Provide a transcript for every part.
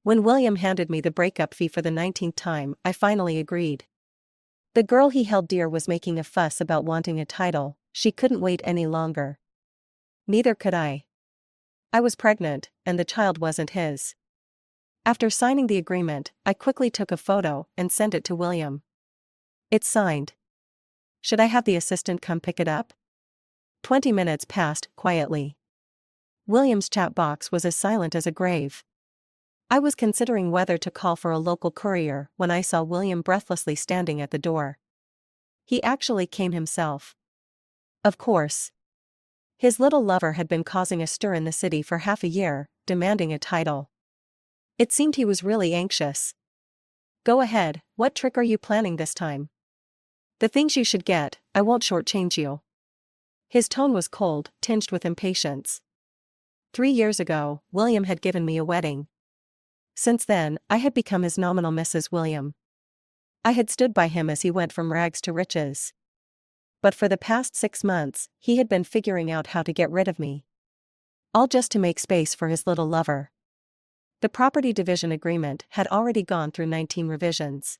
When William handed me the breakup fee for the 19th time, I finally agreed. The girl he held dear was making a fuss about wanting a title. She couldn't wait any longer. Neither could I. I was pregnant, and the child wasn't his. After signing the agreement, I quickly took a photo and sent it to William. It's signed. Should I have the assistant come pick it up? 20 minutes passed, quietly. William's chat box was as silent as a grave. I was considering whether to call for a local courier when I saw William breathlessly standing at the door. He actually came himself. Of course. His little lover had been causing a stir in the city for half a year, demanding a title. It seemed he was really anxious. Go ahead, what trick are you planning this time? The things you should get, I won't shortchange you. His tone was cold, tinged with impatience. 3 years ago, William had given me a wedding. Since then, I had become his nominal Mrs. William. I had stood by him as he went from rags to riches. But for the past 6 months, he had been figuring out how to get rid of me. All just to make space for his little lover. The property division agreement had already gone through 19 revisions.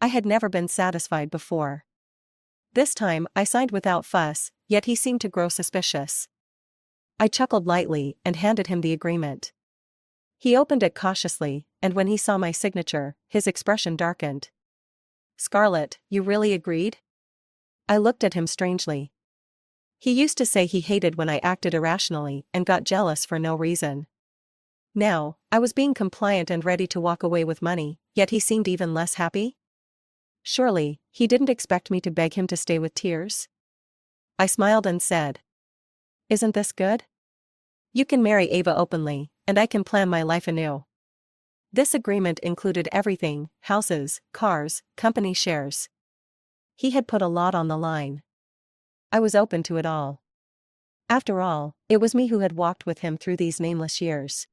I had never been satisfied before. This time, I signed without fuss, yet he seemed to grow suspicious. I chuckled lightly and handed him the agreement. He opened it cautiously, and when he saw my signature, his expression darkened. Scarlett, you really agreed? I looked at him strangely. He used to say he hated when I acted irrationally and got jealous for no reason. Now, I was being compliant and ready to walk away with money, yet he seemed even less happy? Surely, he didn't expect me to beg him to stay with tears? I smiled and said, "Isn't this good? You can marry Ava openly, and I can plan my life anew." This agreement included everything: houses, cars, company shares. He had put a lot on the line. I was open to it all. After all, it was me who had walked with him through these nameless years.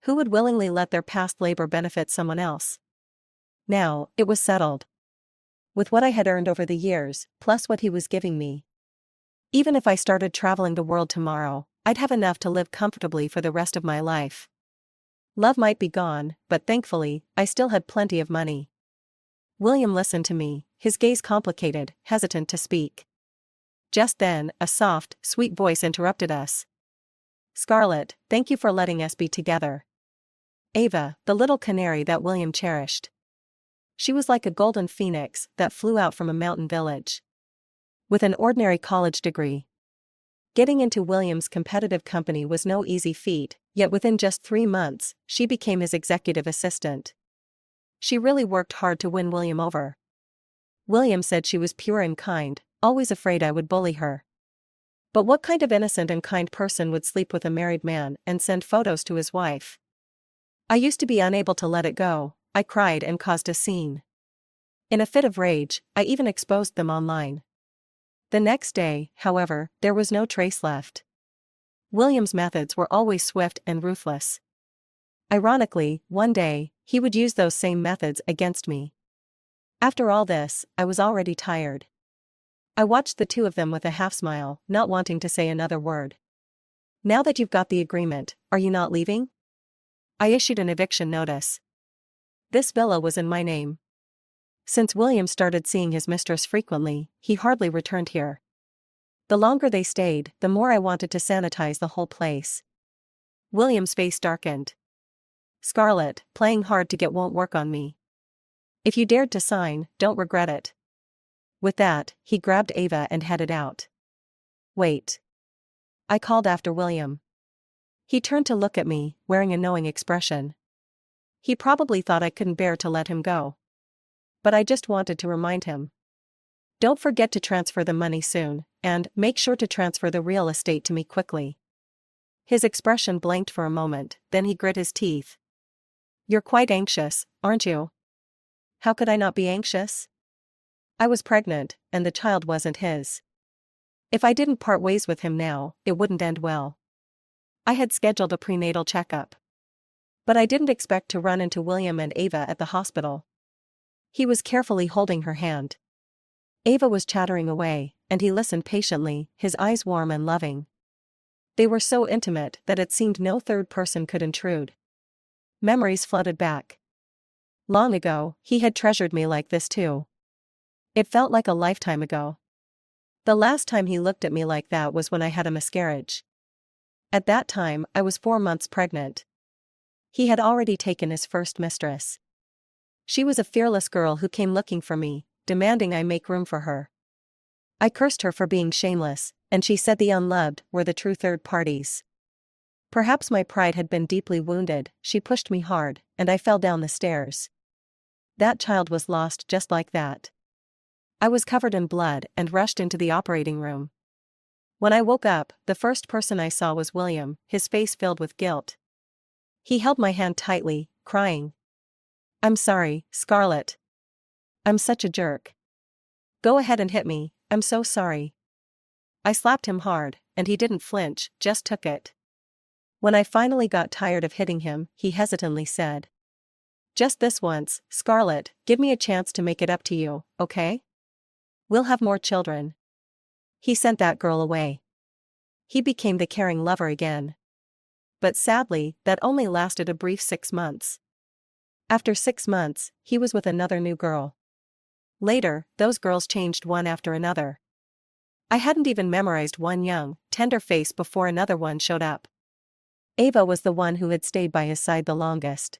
Who would willingly let their past labor benefit someone else? Now, it was settled. With what I had earned over the years, plus what he was giving me. Even if I started traveling the world tomorrow, I'd have enough to live comfortably for the rest of my life. Love might be gone, but thankfully, I still had plenty of money. William listened to me, his gaze complicated, hesitant to speak. Just then, a soft, sweet voice interrupted us. "Scarlett, thank you for letting us be together." Ava, the little canary that William cherished. She was like a golden phoenix that flew out from a mountain village. With an ordinary college degree. Getting into William's competitive company was no easy feat, yet within just 3 months, she became his executive assistant. She really worked hard to win William over. William said she was pure and kind, always afraid I would bully her. But what kind of innocent and kind person would sleep with a married man and send photos to his wife? I used to be unable to let it go. I cried and caused a scene. In a fit of rage, I even exposed them online. The next day, however, there was no trace left. William's methods were always swift and ruthless. Ironically, one day, he would use those same methods against me. After all this, I was already tired. I watched the two of them with a half-smile, not wanting to say another word. "Now that you've got the agreement, are you not leaving?" I issued an eviction notice. This villa was in my name. Since William started seeing his mistress frequently, he hardly returned here. The longer they stayed, the more I wanted to sanitize the whole place. William's face darkened. "Scarlett, playing hard to get won't work on me. If you dared to sign, don't regret it." With that, he grabbed Ava and headed out. "Wait." I called after William. He turned to look at me, wearing a knowing expression. He probably thought I couldn't bear to let him go. But I just wanted to remind him. "Don't forget to transfer the money soon, and make sure to transfer the real estate to me quickly." His expression blanked for a moment, then he grit his teeth. "You're quite anxious, aren't you?" How could I not be anxious? I was pregnant, and the child wasn't his. If I didn't part ways with him now, it wouldn't end well. I had scheduled a prenatal checkup. But I didn't expect to run into William and Ava at the hospital. He was carefully holding her hand. Ava was chattering away, and he listened patiently, his eyes warm and loving. They were so intimate that it seemed no third person could intrude. Memories flooded back. Long ago, he had treasured me like this too. It felt like a lifetime ago. The last time he looked at me like that was when I had a miscarriage. At that time, I was 4 months pregnant. He had already taken his first mistress. She was a fearless girl who came looking for me, demanding I make room for her. I cursed her for being shameless, and she said the unloved were the true third parties. Perhaps my pride had been deeply wounded. She pushed me hard, and I fell down the stairs. That child was lost just like that. I was covered in blood and rushed into the operating room. When I woke up, the first person I saw was William, his face filled with guilt. He held my hand tightly, crying. "I'm sorry, Scarlett. I'm such a jerk. Go ahead and hit me, I'm so sorry." I slapped him hard, and he didn't flinch, just took it. When I finally got tired of hitting him, he hesitantly said, "Just this once, Scarlett, give me a chance to make it up to you, okay? We'll have more children." He sent that girl away. He became the caring lover again. But sadly, that only lasted a brief 6 months. After 6 months, he was with another new girl. Later, those girls changed one after another. I hadn't even memorized one young, tender face before another one showed up. Ava was the one who had stayed by his side the longest.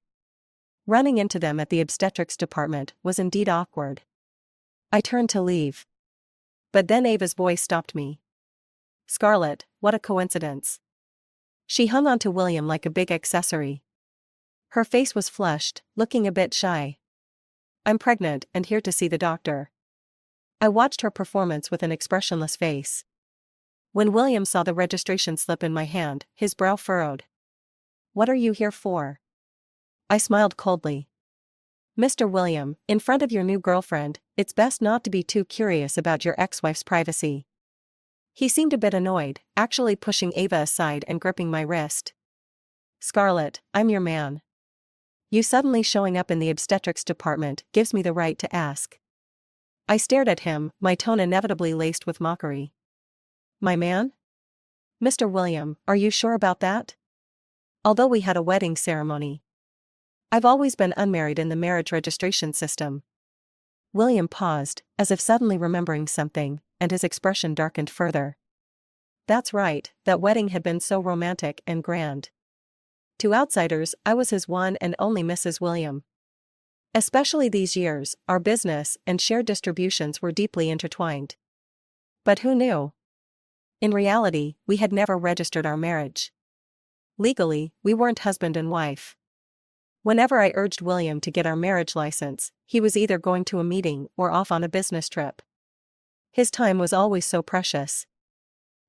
Running into them at the obstetrics department was indeed awkward. I turned to leave. But then Ava's voice stopped me. "Scarlett, what a coincidence." She hung on to William like a big accessory. Her face was flushed, looking a bit shy. "I'm pregnant and here to see the doctor." I watched her performance with an expressionless face. When William saw the registration slip in my hand, his brow furrowed. "What are you here for?" I smiled coldly. "Mr. William, in front of your new girlfriend, it's best not to be too curious about your ex-wife's privacy." He seemed a bit annoyed, actually pushing Ava aside and gripping my wrist. "Scarlett, I'm your man. You suddenly showing up in the obstetrics department gives me the right to ask." I stared at him, my tone inevitably laced with mockery. "My man? Mr. William, are you sure about that? Although we had a wedding ceremony. I've always been unmarried in the marriage registration system." William paused, as if suddenly remembering something, and his expression darkened further. That's right, that wedding had been so romantic and grand. To outsiders, I was his one and only Mrs. William. Especially these years, our business and shared distributions were deeply intertwined. But who knew? In reality, we had never registered our marriage. Legally, we weren't husband and wife. Whenever I urged William to get our marriage license, he was either going to a meeting or off on a business trip. His time was always so precious.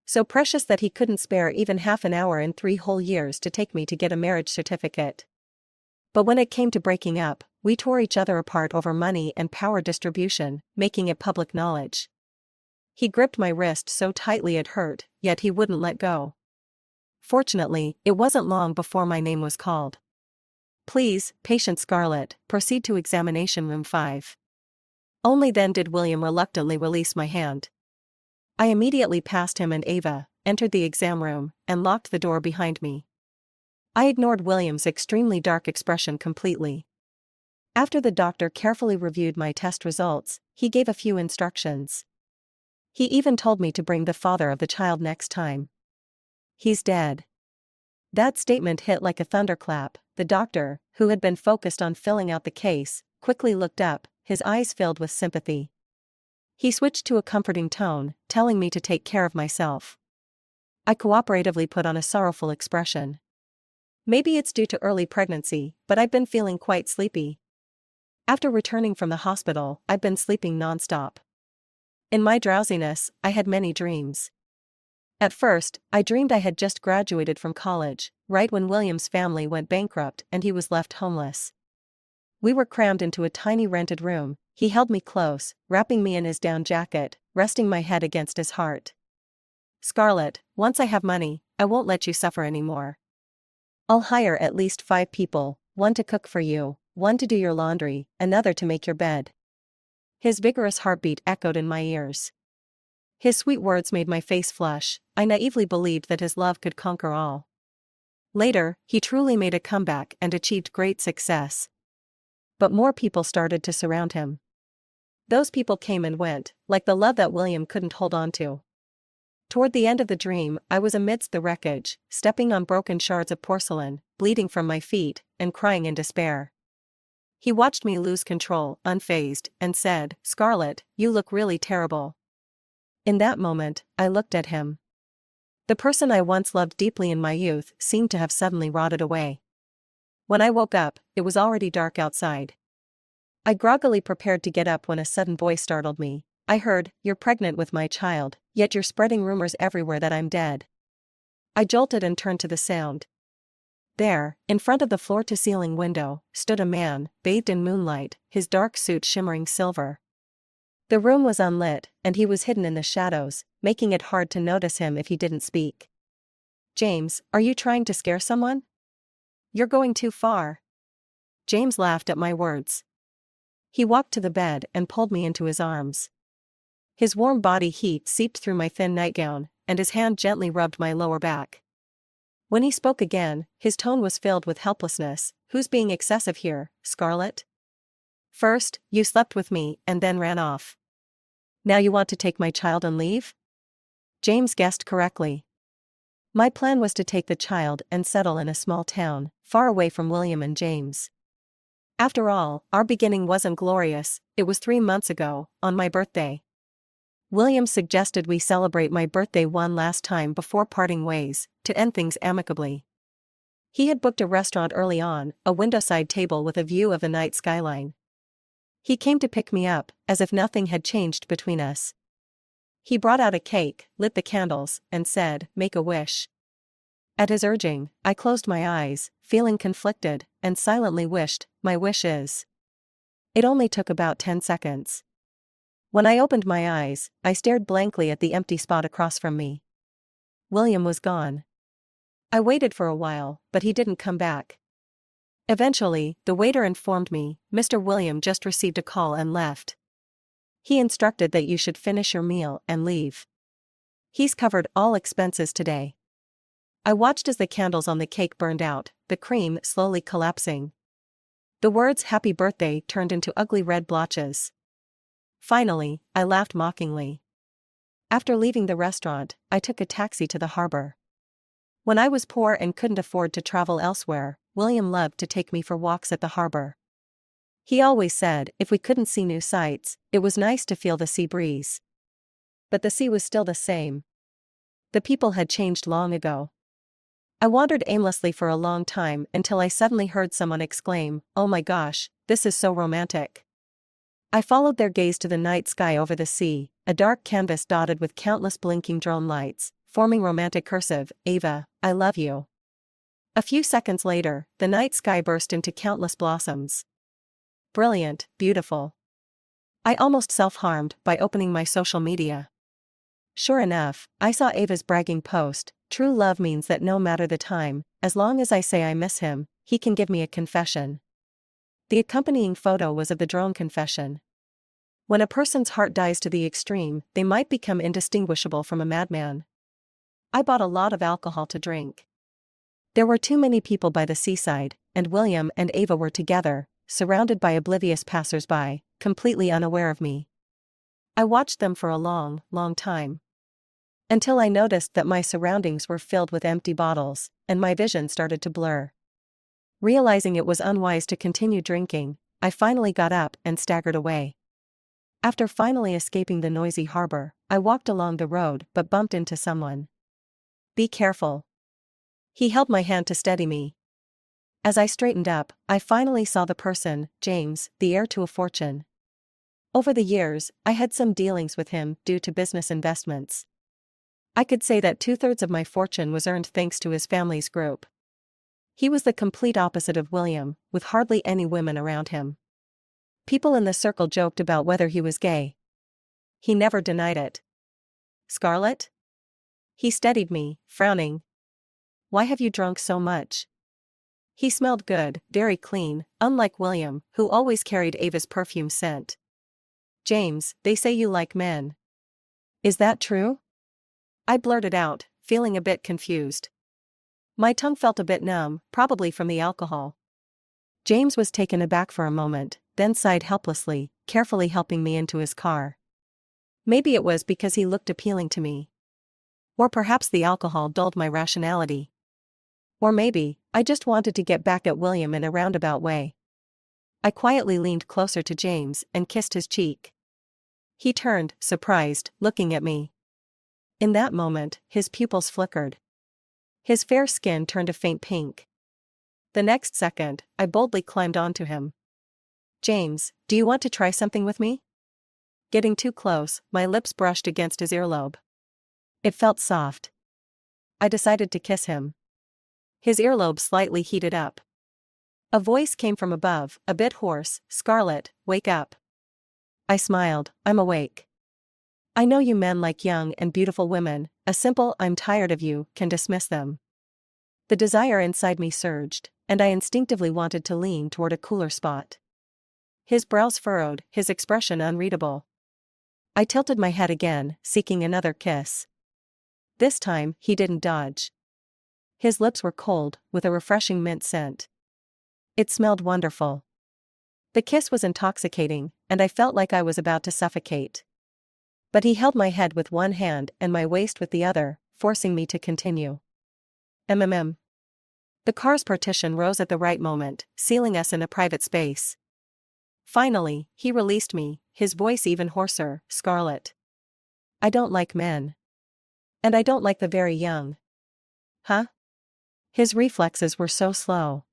So precious that he couldn't spare even half an hour in 3 whole years to take me to get a marriage certificate. But when it came to breaking up, we tore each other apart over money and power distribution, making it public knowledge. He gripped my wrist so tightly it hurt, yet he wouldn't let go. Fortunately, it wasn't long before my name was called. "Please, patient Scarlett, proceed to examination room 5. Only then did William reluctantly release my hand. I immediately passed him and Ava, entered the exam room, and locked the door behind me. I ignored William's extremely dark expression completely. After the doctor carefully reviewed my test results, he gave a few instructions. He even told me to bring the father of the child next time. "He's dead." That statement hit like a thunderclap. The doctor, who had been focused on filling out the case, quickly looked up, his eyes filled with sympathy. He switched to a comforting tone, telling me to take care of myself. I cooperatively put on a sorrowful expression. "Maybe it's due to early pregnancy, but I've been feeling quite sleepy. After returning from the hospital, I've been sleeping nonstop. In my drowsiness, I had many dreams. At first, I dreamed I had just graduated from college, right when William's family went bankrupt and he was left homeless. We were crammed into a tiny rented room. He held me close, wrapping me in his down jacket, resting my head against his heart. "Scarlett, once I have money, I won't let you suffer anymore. I'll hire at least 5 people, one to cook for you, one to do your laundry, another to make your bed." His vigorous heartbeat echoed in my ears. His sweet words made my face flush. I naively believed that his love could conquer all. Later, he truly made a comeback and achieved great success. But more people started to surround him. Those people came and went, like the love that William couldn't hold on to. Toward the end of the dream, I was amidst the wreckage, stepping on broken shards of porcelain, bleeding from my feet, and crying in despair. He watched me lose control, unfazed, and said, "Scarlett, you look really terrible." In that moment, I looked at him. The person I once loved deeply in my youth seemed to have suddenly rotted away. When I woke up, it was already dark outside. I groggily prepared to get up when a sudden voice startled me. I heard, "You're pregnant with my child, yet you're spreading rumors everywhere that I'm dead." I jolted and turned to the sound. There, in front of the floor-to-ceiling window, stood a man, bathed in moonlight, his dark suit shimmering silver. The room was unlit, and he was hidden in the shadows, making it hard to notice him if he didn't speak. "James, are you trying to scare someone? You're going too far." James laughed at my words. He walked to the bed and pulled me into his arms. His warm body heat seeped through my thin nightgown, and his hand gently rubbed my lower back. When he spoke again, his tone was filled with helplessness. "Who's being excessive here, Scarlett? First, you slept with me and then ran off. Now you want to take my child and leave?" James guessed correctly. My plan was to take the child and settle in a small town, far away from William and James. After all, our beginning wasn't glorious. It was 3 months ago, on my birthday. William suggested we celebrate my birthday one last time before parting ways, to end things amicably. He had booked a restaurant early on, a windowside table with a view of the night skyline. He came to pick me up, as if nothing had changed between us. He brought out a cake, lit the candles, and said, "Make a wish." At his urging, I closed my eyes, feeling conflicted, and silently wished, "My wish is." It only took about 10 seconds. When I opened my eyes, I stared blankly at the empty spot across from me. William was gone. I waited for a while, but he didn't come back. Eventually, the waiter informed me, "Mr. William just received a call and left. He instructed that you should finish your meal and leave. He's covered all expenses today." I watched as the candles on the cake burned out, the cream slowly collapsing. The words "Happy Birthday" turned into ugly red blotches. Finally, I laughed mockingly. After leaving the restaurant, I took a taxi to the harbor. When I was poor and couldn't afford to travel elsewhere, William loved to take me for walks at the harbor. He always said, if we couldn't see new sights, it was nice to feel the sea breeze. But the sea was still the same. The people had changed long ago. I wandered aimlessly for a long time until I suddenly heard someone exclaim, "Oh my gosh, this is so romantic." I followed their gaze to the night sky over the sea, a dark canvas dotted with countless blinking drone lights, forming romantic cursive, "Ava, I love you." A few seconds later, the night sky burst into countless blossoms. Brilliant, beautiful. I almost self-harmed by opening my social media. Sure enough, I saw Ava's bragging post, "True love means that no matter the time, as long as I say I miss him, he can give me a confession." The accompanying photo was of the drone confession. When a person's heart dies to the extreme, they might become indistinguishable from a madman. I bought a lot of alcohol to drink. There were too many people by the seaside, and William and Ava were together, surrounded by oblivious passers-by, completely unaware of me. I watched them for a long, long time. Until I noticed that my surroundings were filled with empty bottles, and my vision started to blur. Realizing it was unwise to continue drinking, I finally got up and staggered away. After finally escaping the noisy harbor, I walked along the road but bumped into someone. "Be careful." He held my hand to steady me. As I straightened up, I finally saw the person, James, the heir to a fortune. Over the years, I had some dealings with him due to business investments. I could say that 2/3 of my fortune was earned thanks to his family's group. He was the complete opposite of William, with hardly any women around him. People in the circle joked about whether he was gay. He never denied it. "Scarlett?" He steadied me, frowning. "Why have you drunk so much?" He smelled good, very clean, unlike William, who always carried Ava's perfume scent. "James, they say you like men. Is that true?" I blurted out, feeling a bit confused. My tongue felt a bit numb, probably from the alcohol. James was taken aback for a moment, then sighed helplessly, carefully helping me into his car. Maybe it was because he looked appealing to me. Or perhaps the alcohol dulled my rationality. Or maybe, I just wanted to get back at William in a roundabout way. I quietly leaned closer to James and kissed his cheek. He turned, surprised, looking at me. In that moment, his pupils flickered. His fair skin turned a faint pink. The next second, I boldly climbed onto him. "James, do you want to try something with me?" Getting too close, my lips brushed against his earlobe. It felt soft. I decided to kiss him. His earlobe slightly heated up. A voice came from above, a bit hoarse, "Scarlett, wake up." I smiled, "I'm awake." I know you men like young and beautiful women, a simple "I'm tired of you" can dismiss them. The desire inside me surged, and I instinctively wanted to lean toward a cooler spot. His brows furrowed, his expression unreadable. I tilted my head again, seeking another kiss. This time, he didn't dodge. His lips were cold, with a refreshing mint scent. It smelled wonderful. The kiss was intoxicating, and I felt like I was about to suffocate. But he held my head with one hand and my waist with the other, forcing me to continue. The car's partition rose at the right moment, sealing us in a private space. Finally, he released me, his voice even hoarser, "Scarlett. I don't like men. And I don't like the very young." Huh? His reflexes were so slow.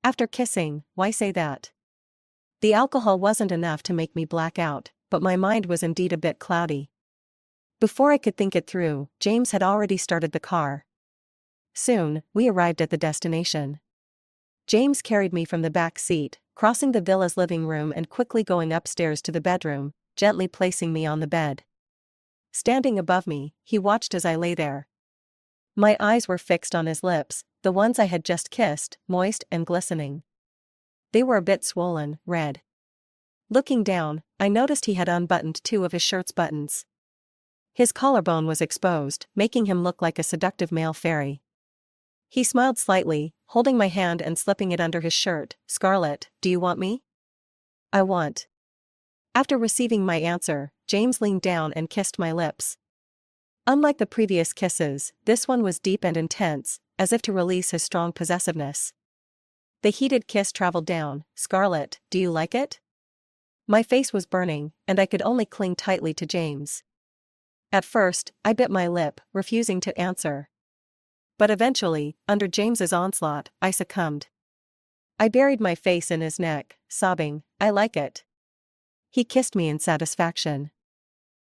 After kissing, why say that? The alcohol wasn't enough to make me black out, but my mind was indeed a bit cloudy. Before I could think it through, James had already started the car. Soon, we arrived at the destination. James carried me from the back seat, crossing the villa's living room and quickly going upstairs to the bedroom, gently placing me on the bed. Standing above me, he watched as I lay there. My eyes were fixed on his lips, the ones I had just kissed, moist and glistening. They were a bit swollen, red. Looking down, I noticed he had unbuttoned two of his shirt's buttons. His collarbone was exposed, making him look like a seductive male fairy. He smiled slightly, holding my hand and slipping it under his shirt. "Scarlett, do you want me?" "I want." After receiving my answer, James leaned down and kissed my lips. Unlike the previous kisses, this one was deep and intense, as if to release his strong possessiveness. The heated kiss traveled down. "Scarlett, do you like it?" My face was burning, and I could only cling tightly to James. At first, I bit my lip, refusing to answer. But eventually, under James's onslaught, I succumbed. I buried my face in his neck, sobbing, "I like it." He kissed me in satisfaction.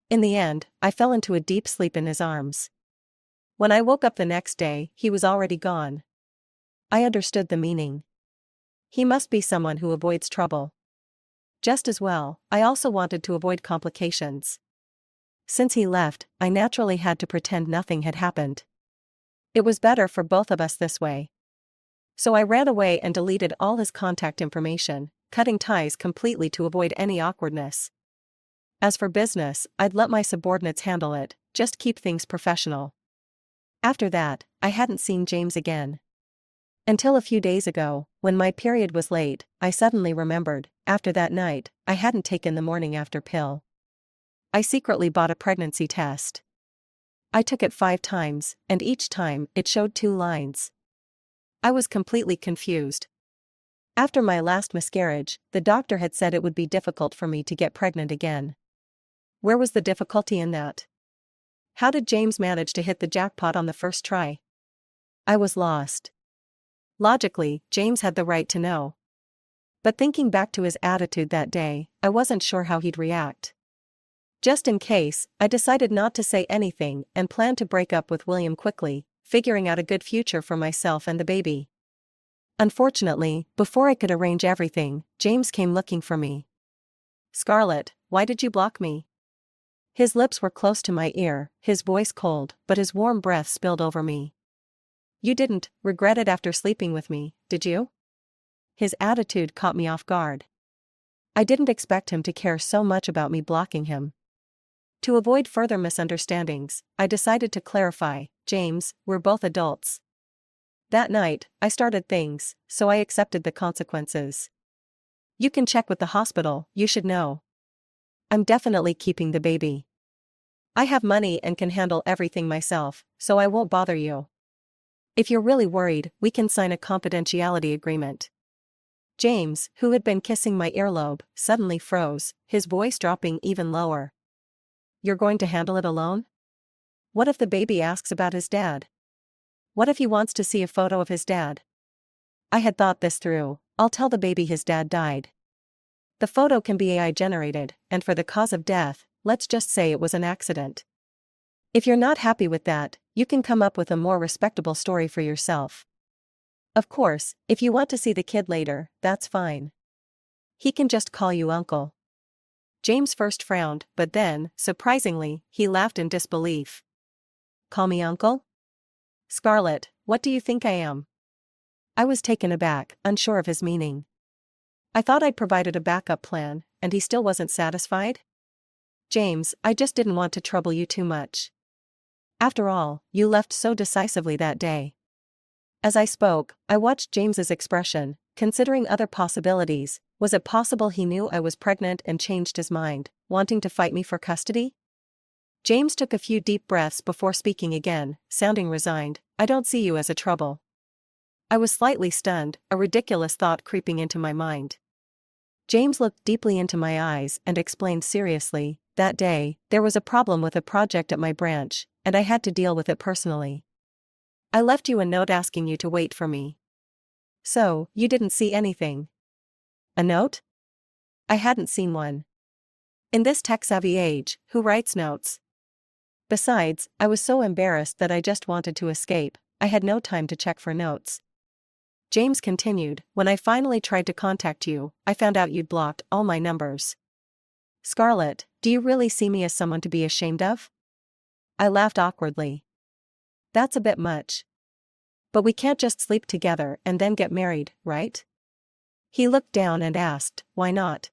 In the end, I fell into a deep sleep in his arms. When I woke up the next day, he was already gone. I understood the meaning. He must be someone who avoids trouble. Just as well, I also wanted to avoid complications. Since he left, I naturally had to pretend nothing had happened. It was better for both of us this way. So I ran away and deleted all his contact information, cutting ties completely to avoid any awkwardness. As for business, I'd let my subordinates handle it, just keep things professional. After that, I hadn't seen James again. Until a few days ago, when my period was late, I suddenly remembered, after that night, I hadn't taken the morning after pill. I secretly bought a pregnancy test. I took it 5 times, and each time, it showed 2 lines. I was completely confused. After my last miscarriage, the doctor had said it would be difficult for me to get pregnant again. Where was the difficulty in that? How did James manage to hit the jackpot on the first try? I was lost. Logically, James had the right to know. But thinking back to his attitude that day, I wasn't sure how he'd react. Just in case, I decided not to say anything and planned to break up with William quickly, figuring out a good future for myself and the baby. Unfortunately, before I could arrange everything, James came looking for me. "Scarlett, why did you block me?" His lips were close to my ear, his voice cold, but his warm breath spilled over me. "You didn't regret it after sleeping with me, did you?" His attitude caught me off guard. I didn't expect him to care so much about me blocking him. To avoid further misunderstandings, I decided to clarify, "James, we're both adults." That night, I started things, so I accepted the consequences. You can check with the hospital, you should know. I'm definitely keeping the baby. I have money and can handle everything myself, so I won't bother you. If you're really worried, we can sign a confidentiality agreement. James, who had been kissing my earlobe, suddenly froze, his voice dropping even lower. You're going to handle it alone? What if the baby asks about his dad? What if he wants to see a photo of his dad? I had thought this through. I'll tell the baby his dad died. The photo can be AI generated, and for the cause of death, let's just say it was an accident. If you're not happy with that, you can come up with a more respectable story for yourself. Of course, if you want to see the kid later, that's fine. He can just call you uncle. James first frowned, but then, surprisingly, he laughed in disbelief. Call me uncle? Scarlett, what do you think I am? I was taken aback, unsure of his meaning. I thought I'd provided a backup plan, and he still wasn't satisfied? James, I just didn't want to trouble you too much. After all, you left so decisively that day. As I spoke, I watched James's expression, considering other possibilities. Was it possible he knew I was pregnant and changed his mind, wanting to fight me for custody? James took a few deep breaths before speaking again, sounding resigned. I don't see you as a trouble. I was slightly stunned, a ridiculous thought creeping into my mind. James looked deeply into my eyes and explained seriously, that day, there was a problem with a project at my branch, and I had to deal with it personally. I left you a note asking you to wait for me. So, you didn't see anything. A note? I hadn't seen one. In this tech-savvy age, who writes notes? Besides, I was so embarrassed that I just wanted to escape. I had no time to check for notes. James continued, when I finally tried to contact you, I found out you'd blocked all my numbers. Scarlett, do you really see me as someone to be ashamed of? I laughed awkwardly. That's a bit much. But we can't just sleep together and then get married, right? He looked down and asked, why not?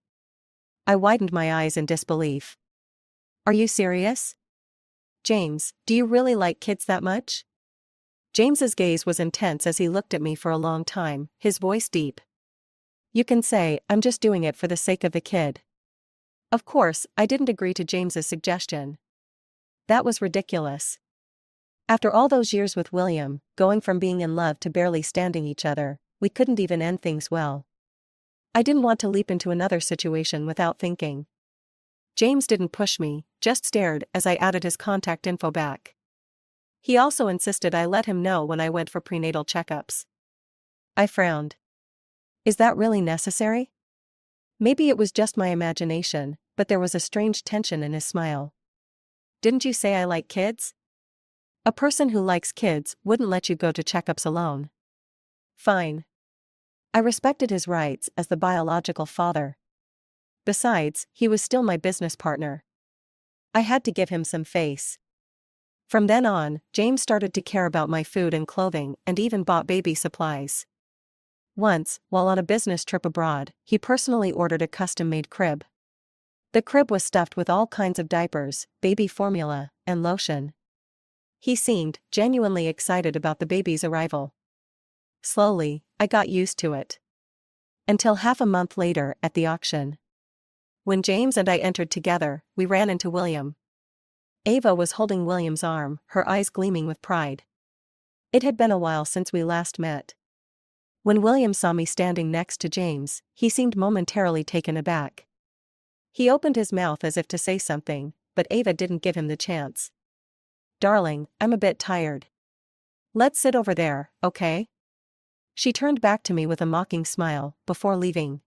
I widened my eyes in disbelief. Are you serious? James, do you really like kids that much? James's gaze was intense as he looked at me for a long time, his voice deep. You can say, I'm just doing it for the sake of the kid. Of course, I didn't agree to James's suggestion. That was ridiculous. After all those years with William, going from being in love to barely standing each other, we couldn't even end things well. I didn't want to leap into another situation without thinking. James didn't push me, just stared as I added his contact info back. He also insisted I let him know when I went for prenatal checkups. I frowned. Is that really necessary? Maybe it was just my imagination, but there was a strange tension in his smile. Didn't you say I like kids? A person who likes kids wouldn't let you go to checkups alone. Fine. I respected his rights as the biological father. Besides, he was still my business partner. I had to give him some face. From then on, James started to care about my food and clothing and even bought baby supplies. Once, while on a business trip abroad, he personally ordered a custom-made crib. The crib was stuffed with all kinds of diapers, baby formula, and lotion. He seemed genuinely excited about the baby's arrival. Slowly, I got used to it. Until half a month later at the auction. When James and I entered together, we ran into William. Ava was holding William's arm, her eyes gleaming with pride. It had been a while since we last met. When William saw me standing next to James, he seemed momentarily taken aback. He opened his mouth as if to say something, but Ava didn't give him the chance. Darling, I'm a bit tired. Let's sit over there, okay? She turned back to me with a mocking smile, before leaving.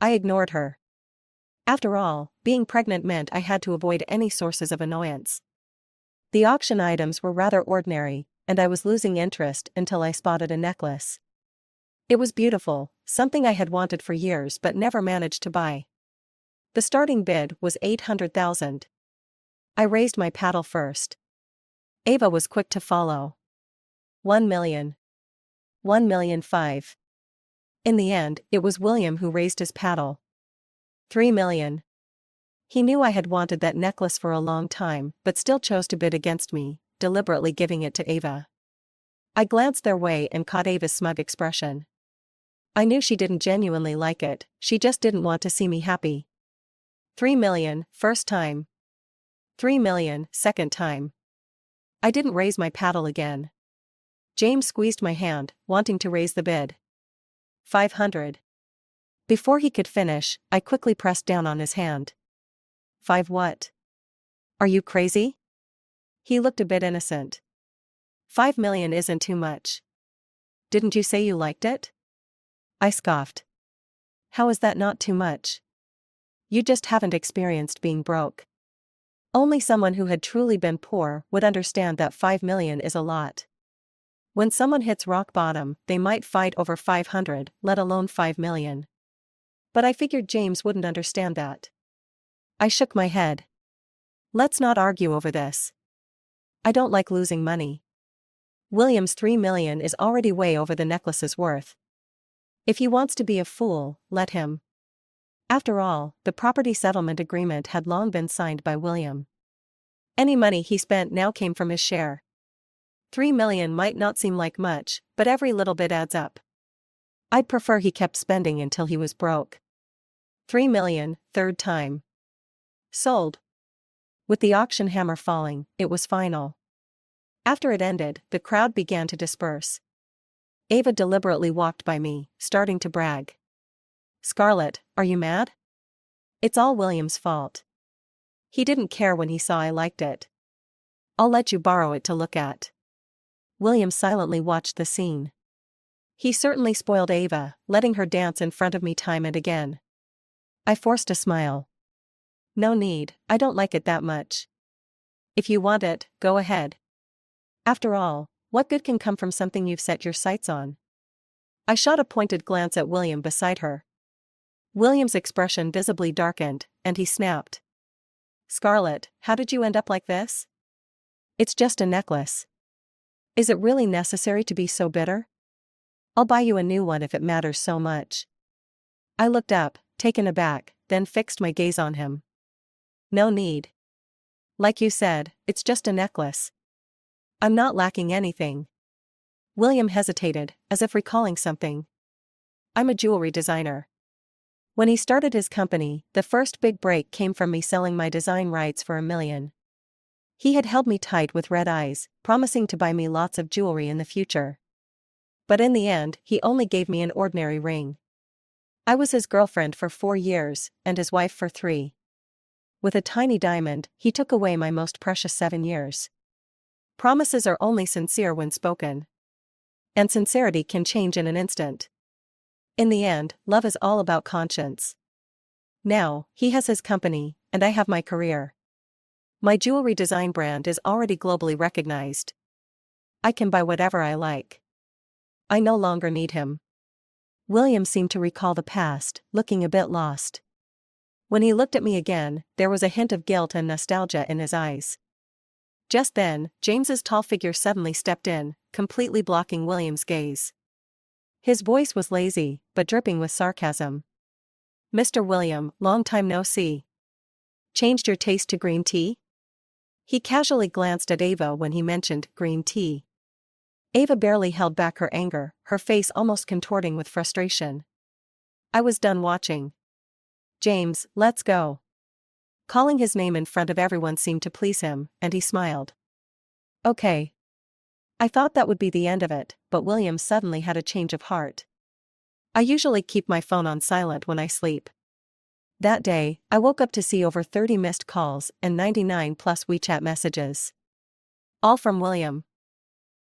I ignored her. After all, being pregnant meant I had to avoid any sources of annoyance. The auction items were rather ordinary, and I was losing interest until I spotted a necklace. It was beautiful, something I had wanted for years but never managed to buy. The starting bid was 800,000. I raised my paddle first. Ava was quick to follow. 1 million. 1,000,005. In the end, it was William who raised his paddle. 3 million. He knew I had wanted that necklace for a long time, but still chose to bid against me, deliberately giving it to Ava. I glanced their way and caught Ava's smug expression. I knew she didn't genuinely like it, she just didn't want to see me happy. 3 million, first time. 3 million, second time. I didn't raise my paddle again. James squeezed my hand, wanting to raise the bid. 500. Before he could finish, I quickly pressed down on his hand. 5 what? Are you crazy? He looked a bit innocent. 5 million isn't too much. Didn't you say you liked it? I scoffed. How is that not too much? You just haven't experienced being broke. Only someone who had truly been poor would understand that 5 million is a lot. When someone hits rock bottom, they might fight over 500, let alone 5 million. But I figured James wouldn't understand that. I shook my head. Let's not argue over this. I don't like losing money. William's 3 million is already way over the necklace's worth. If he wants to be a fool, let him. After all, the property settlement agreement had long been signed by William. Any money he spent now came from his share. 3 million might not seem like much, but every little bit adds up. I'd prefer he kept spending until he was broke. 3 million, third time. Sold. With the auction hammer falling, it was final. After it ended, the crowd began to disperse. Ava deliberately walked by me, starting to brag. Scarlett, are you mad? It's all William's fault. He didn't care when he saw I liked it. I'll let you borrow it to look at. William silently watched the scene. He certainly spoiled Ava, letting her dance in front of me time and again. I forced a smile. No need, I don't like it that much. If you want it, go ahead. After all, what good can come from something you've set your sights on? I shot a pointed glance at William beside her. William's expression visibly darkened, and he snapped. Scarlett, how did you end up like this? It's just a necklace. Is it really necessary to be so bitter? I'll buy you a new one if it matters so much. I looked up, taken aback, then fixed my gaze on him. No need. Like you said, it's just a necklace. I'm not lacking anything. William hesitated, as if recalling something. I'm a jewelry designer. When he started his company, the first big break came from me selling my design rights for $1 million. He had held me tight with red eyes, promising to buy me lots of jewelry in the future. But in the end, he only gave me an ordinary ring. I was his girlfriend for 4 years, and his wife for 3. With a tiny diamond, he took away my most precious 7 years. Promises are only sincere when spoken. And sincerity can change in an instant. In the end, love is all about conscience. Now, he has his company, and I have my career. My jewelry design brand is already globally recognized. I can buy whatever I like. I no longer need him. William seemed to recall the past, looking a bit lost. When he looked at me again, there was a hint of guilt and nostalgia in his eyes. Just then, James's tall figure suddenly stepped in, completely blocking William's gaze. His voice was lazy, but dripping with sarcasm. Mr. William, long time no see. Changed your taste to green tea? He casually glanced at Ava when he mentioned green tea. Ava barely held back her anger, her face almost contorting with frustration. I was done watching. James, let's go. Calling his name in front of everyone seemed to please him, and he smiled. Okay. I thought that would be the end of it, but William suddenly had a change of heart. I usually keep my phone on silent when I sleep. That day, I woke up to see over 30 missed calls and 99 plus WeChat messages. All from William.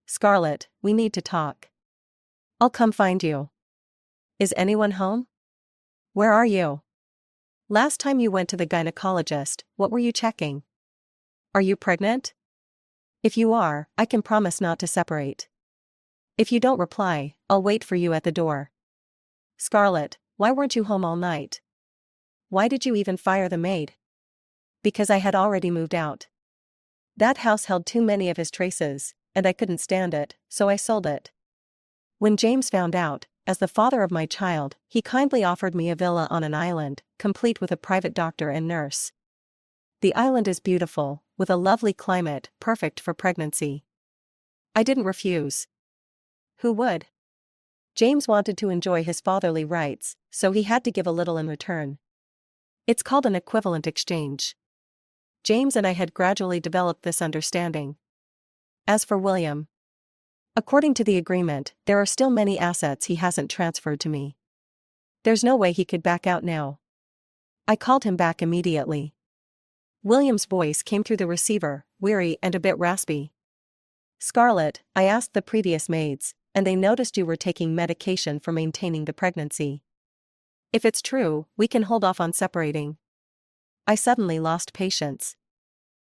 Scarlett, we need to talk. I'll come find you. Is anyone home? Where are you? Last time you went to the gynecologist, what were you checking? Are you pregnant? If you are, I can promise not to separate. If you don't reply, I'll wait for you at the door. Scarlett, why weren't you home all night? Why did you even fire the maid? Because I had already moved out. That house held too many of his traces, and I couldn't stand it, so I sold it. When James found out, as the father of my child, he kindly offered me a villa on an island, complete with a private doctor and nurse. The island is beautiful, with a lovely climate, perfect for pregnancy. I didn't refuse. Who would? James wanted to enjoy his fatherly rights, so he had to give a little in return. It's called an equivalent exchange. James and I had gradually developed this understanding. As for William, according to the agreement, there are still many assets he hasn't transferred to me. There's no way he could back out now. I called him back immediately. William's voice came through the receiver, weary and a bit raspy. Scarlett, I asked the previous maids, and they noticed you were taking medication for maintaining the pregnancy. If it's true, we can hold off on separating. I suddenly lost patience.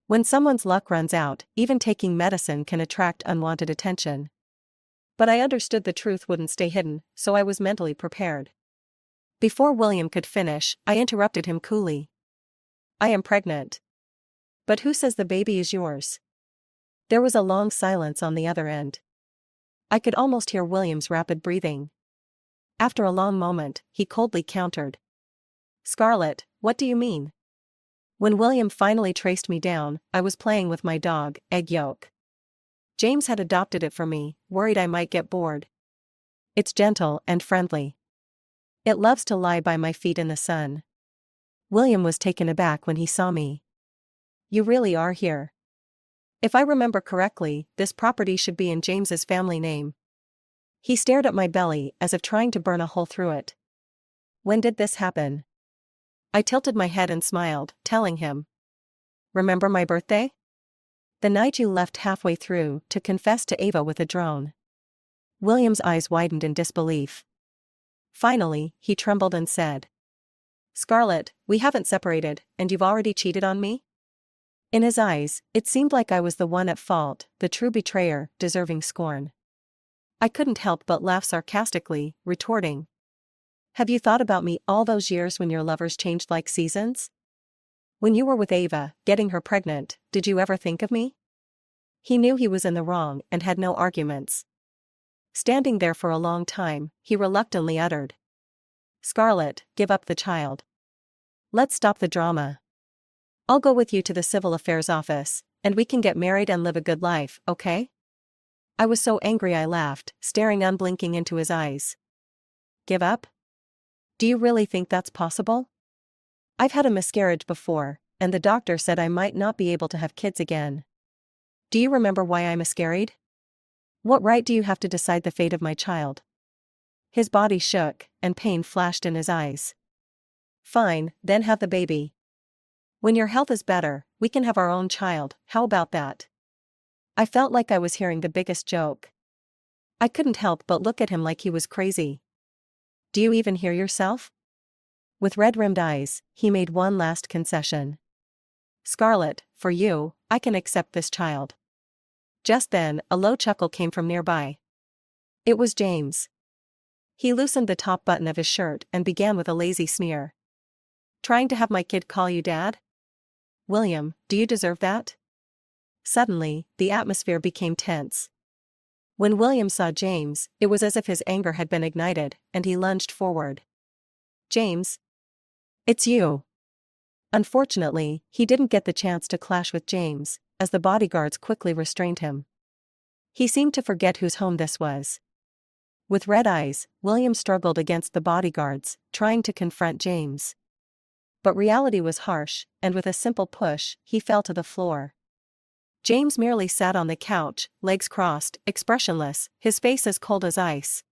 When someone's luck runs out, even taking medicine can attract unwanted attention. But I understood the truth wouldn't stay hidden, so I was mentally prepared. Before William could finish, I interrupted him coolly. I am pregnant. But who says the baby is yours? There was a long silence on the other end. I could almost hear William's rapid breathing. After a long moment, he coldly countered. Scarlett, what do you mean? When William finally traced me down, I was playing with my dog, Egg Yolk. James had adopted it for me, worried I might get bored. It's gentle and friendly. It loves to lie by my feet in the sun. William was taken aback when he saw me. You really are here. If I remember correctly, this property should be in James's family name. He stared at my belly as if trying to burn a hole through it. When did this happen? I tilted my head and smiled, telling him. Remember my birthday? The night you left halfway through to confess to Ava with a drone. William's eyes widened in disbelief. Finally, he trembled and said. Scarlett, we haven't separated, and you've already cheated on me? In his eyes, it seemed like I was the one at fault, the true betrayer, deserving scorn. I couldn't help but laugh sarcastically, retorting. Have you thought about me all those years when your lovers changed like seasons? When you were with Ava, getting her pregnant, did you ever think of me? He knew he was in the wrong and had no arguments. Standing there for a long time, he reluctantly uttered. Scarlett, give up the child. Let's stop the drama. I'll go with you to the civil affairs office, and we can get married and live a good life, okay? I was so angry I laughed, staring unblinking into his eyes. Give up? Do you really think that's possible? I've had a miscarriage before, and the doctor said I might not be able to have kids again. Do you remember why I miscarried? What right do you have to decide the fate of my child? His body shook, and pain flashed in his eyes. Fine, then have the baby. When your health is better, we can have our own child, how about that? I felt like I was hearing the biggest joke. I couldn't help but look at him like he was crazy. Do you even hear yourself? With red-rimmed eyes, he made one last concession. Scarlett, for you, I can accept this child. Just then, a low chuckle came from nearby. It was James. He loosened the top button of his shirt and began with a lazy sneer. Trying to have my kid call you dad? William, do you deserve that? Suddenly, the atmosphere became tense. When William saw James, it was as if his anger had been ignited, and he lunged forward. James? It's you. Unfortunately, he didn't get the chance to clash with James, as the bodyguards quickly restrained him. He seemed to forget whose home this was. With red eyes, William struggled against the bodyguards, trying to confront James. But reality was harsh, and with a simple push, he fell to the floor. James merely sat on the couch, legs crossed, expressionless, his face as cold as ice.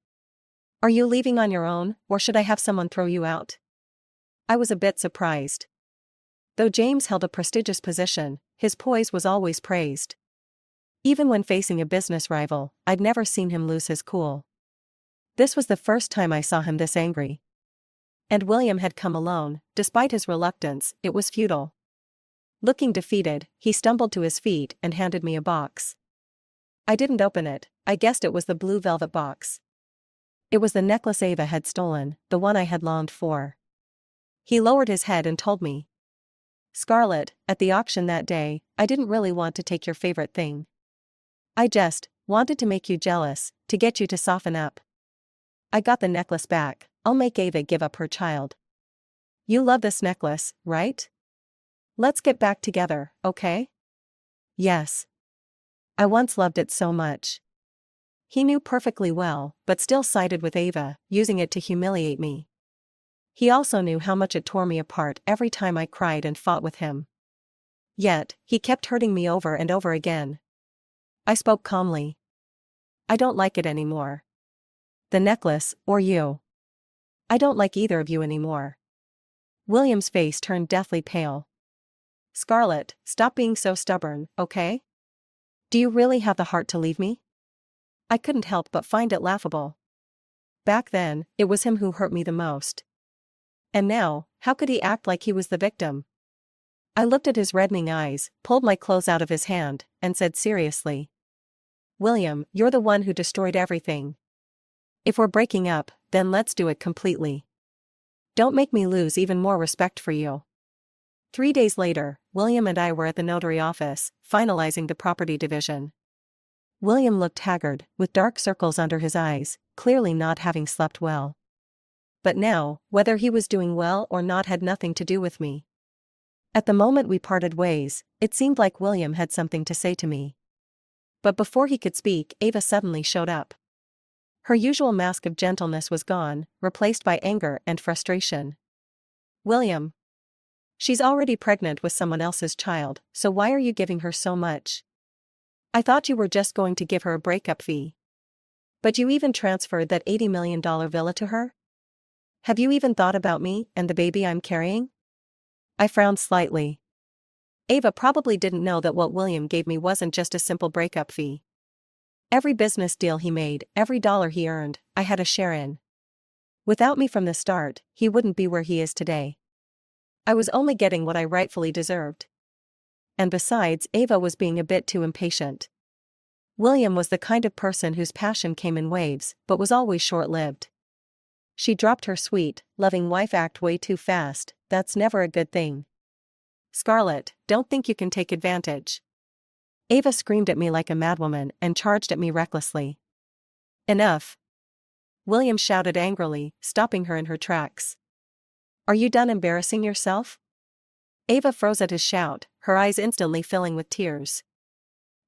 Are you leaving on your own, or should I have someone throw you out? I was a bit surprised. Though James held a prestigious position, his poise was always praised. Even when facing a business rival, I'd never seen him lose his cool. This was the first time I saw him this angry. And William had come alone, despite his reluctance, it was futile. Looking defeated, he stumbled to his feet and handed me a box. I didn't open it, I guessed it was the blue velvet box. It was the necklace Ava had stolen, the one I had longed for. He lowered his head and told me. Scarlett, at the auction that day, I didn't really want to take your favorite thing. I just wanted to make you jealous, to get you to soften up. I got the necklace back, I'll make Ava give up her child. You love this necklace, right? Let's get back together, okay? Yes. I once loved it so much. He knew perfectly well, but still sided with Ava, using it to humiliate me. He also knew how much it tore me apart every time I cried and fought with him. Yet, he kept hurting me over and over again. I spoke calmly. I don't like it anymore. The necklace, or you. I don't like either of you anymore. William's face turned deathly pale. Scarlett, stop being so stubborn, okay? Do you really have the heart to leave me? I couldn't help but find it laughable. Back then, it was him who hurt me the most. And now, how could he act like he was the victim? I looked at his reddening eyes, pulled my clothes out of his hand, and said seriously. William, you're the one who destroyed everything. If we're breaking up, then let's do it completely. Don't make me lose even more respect for you. 3 days later, William and I were at the notary office, finalizing the property division. William looked haggard, with dark circles under his eyes, clearly not having slept well. But now, whether he was doing well or not had nothing to do with me. At the moment we parted ways, it seemed like William had something to say to me. But before he could speak, Ava suddenly showed up. Her usual mask of gentleness was gone, replaced by anger and frustration. William. She's already pregnant with someone else's child, so why are you giving her so much? I thought you were just going to give her a breakup fee. But you even transferred that $80 million villa to her? Have you even thought about me and the baby I'm carrying? I frowned slightly. Ava probably didn't know that what William gave me wasn't just a simple breakup fee. Every business deal he made, every dollar he earned, I had a share in. Without me from the start, he wouldn't be where he is today. I was only getting what I rightfully deserved. And besides, Ava was being a bit too impatient. William was the kind of person whose passion came in waves, but was always short-lived. She dropped her sweet, loving wife act way too fast. That's never a good thing. Scarlett, don't think you can take advantage. Ava screamed at me like a madwoman and charged at me recklessly. Enough. William shouted angrily, stopping her in her tracks. Are you done embarrassing yourself? Ava froze at his shout, her eyes instantly filling with tears.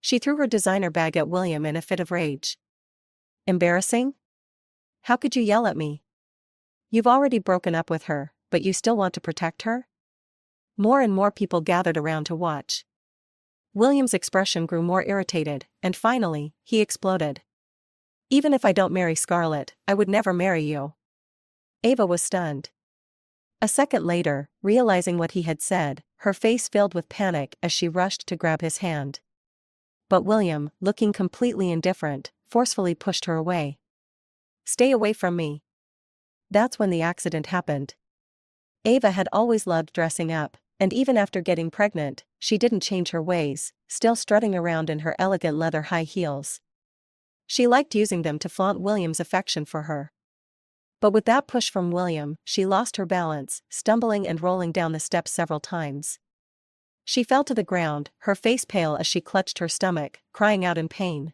She threw her designer bag at William in a fit of rage. Embarrassing? How could you yell at me? You've already broken up with her, but you still want to protect her? More and more people gathered around to watch. William's expression grew more irritated, and finally, he exploded. Even if I don't marry Scarlett, I would never marry you. Ava was stunned. A second later, realizing what he had said, her face filled with panic as she rushed to grab his hand. But William, looking completely indifferent, forcefully pushed her away. Stay away from me. That's when the accident happened. Ava had always loved dressing up, and even after getting pregnant, she didn't change her ways, still strutting around in her elegant leather high heels. She liked using them to flaunt William's affection for her. But with that push from William, she lost her balance, stumbling and rolling down the steps several times. She fell to the ground, her face pale as she clutched her stomach, crying out in pain.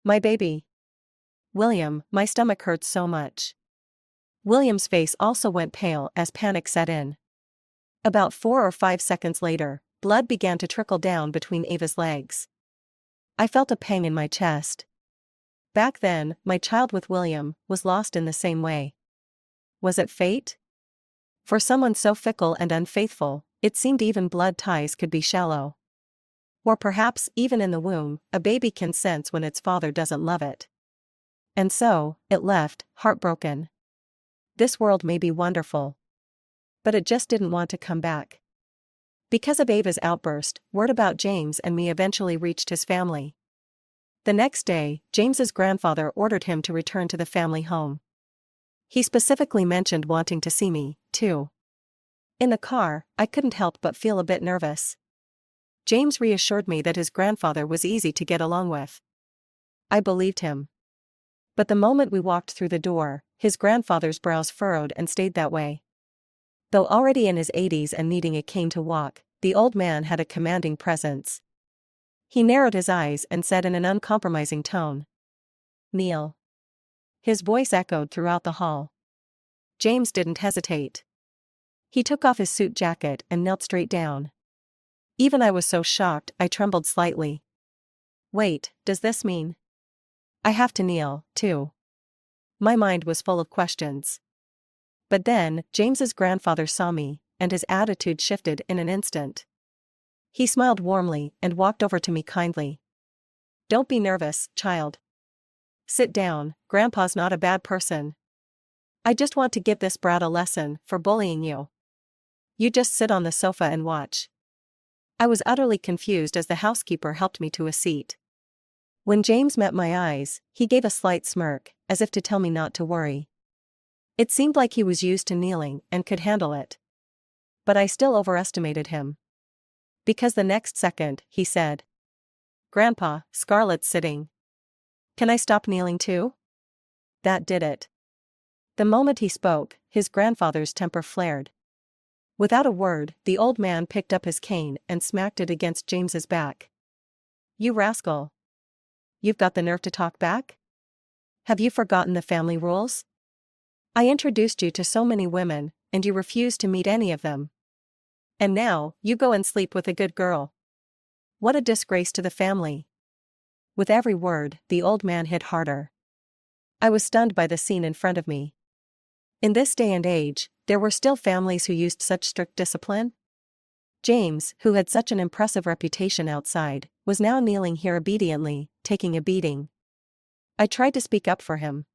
My baby. William, my stomach hurts so much. William's face also went pale as panic set in. About 4 or 5 seconds later, blood began to trickle down between Ava's legs. I felt a pang in my chest. Back then, my child with William was lost in the same way. Was it fate? For someone so fickle and unfaithful, it seemed even blood ties could be shallow. Or perhaps, even in the womb, a baby can sense when its father doesn't love it. And so, it left, heartbroken. This world may be wonderful. But it just didn't want to come back. Because of Ava's outburst, word about James and me eventually reached his family. The next day, James's grandfather ordered him to return to the family home. He specifically mentioned wanting to see me, too. In the car, I couldn't help but feel a bit nervous. James reassured me that his grandfather was easy to get along with. I believed him. But the moment we walked through the door, his grandfather's brows furrowed and stayed that way. Though already in his 80s and needing a cane to walk, the old man had a commanding presence. He narrowed his eyes and said in an uncompromising tone, Kneel. His voice echoed throughout the hall. James didn't hesitate. He took off his suit jacket and knelt straight down. Even I was so shocked I trembled slightly. Wait, does this mean? I have to kneel, too. My mind was full of questions. But then, James's grandfather saw me, and his attitude shifted in an instant. He smiled warmly and walked over to me kindly. Don't be nervous, child. Sit down, Grandpa's not a bad person. I just want to give this brat a lesson for bullying you. You just sit on the sofa and watch. I was utterly confused as the housekeeper helped me to a seat. When James met my eyes, he gave a slight smirk, as if to tell me not to worry. It seemed like he was used to kneeling and could handle it. But I still overestimated him. Because the next second, he said, Grandpa, Scarlett's sitting. Can I stop kneeling too? That did it. The moment he spoke, his grandfather's temper flared. Without a word, the old man picked up his cane and smacked it against James's back. You rascal. You've got the nerve to talk back? Have you forgotten the family rules? I introduced you to so many women, and you refused to meet any of them. And now, you go and sleep with a good girl. What a disgrace to the family. With every word, the old man hit harder. I was stunned by the scene in front of me. In this day and age, there were still families who used such strict discipline? James, who had such an impressive reputation outside, was now kneeling here obediently, taking a beating. I tried to speak up for him.